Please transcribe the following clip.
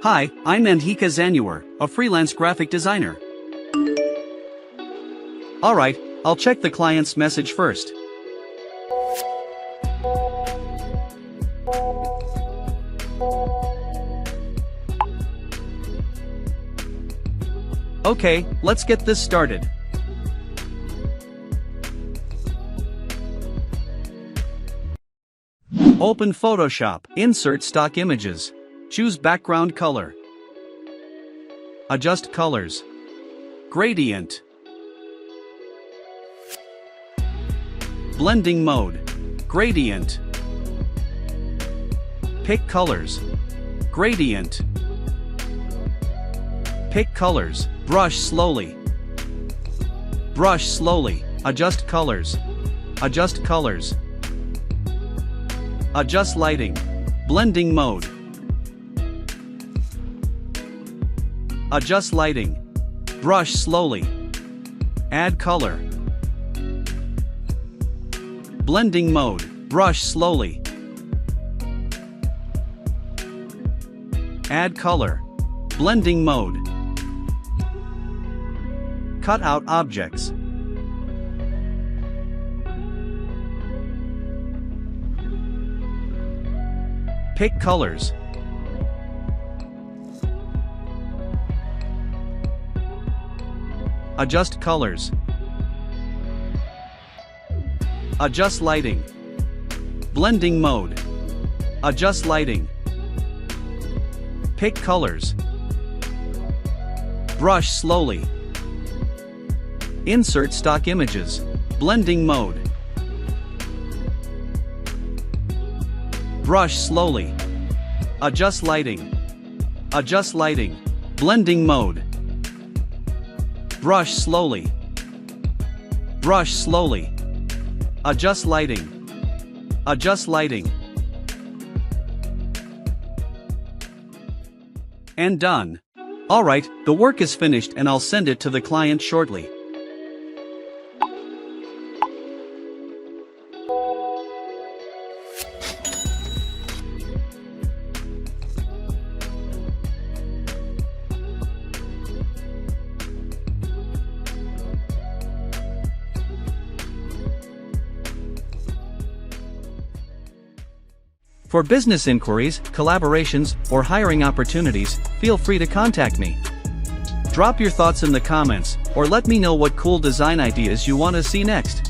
Hi, I'm Andhika Zanuar, a freelance graphic designer. Alright, I'll check the client's message first. Okay, let's get this started. Open Photoshop, insert stock images. Choose background color. Adjust colors. Gradient. Blending mode. Gradient. Pick colors. Gradient. Pick colors. Brush slowly. Brush slowly. Adjust colors. Adjust colors. Adjust lighting. Blending mode. Adjust lighting. Brush slowly. Add color. Blending mode. Brush slowly. Add color. Blending mode. Cut out objects. Pick colors. Adjust colors. Adjust lighting. Blending mode. Adjust lighting. Pick colors. Brush slowly. Insert stock images. Blending mode. Brush slowly. Adjust lighting. Adjust lighting. Blending mode. Brush slowly. Brush slowly. Adjust lighting. Adjust lighting. And done. Alright, the work is finished and I'll send it to the client shortly. For business inquiries, collaborations, or hiring opportunities, feel free to contact me. Drop your thoughts in the comments, or let me know what cool design ideas you want to see next.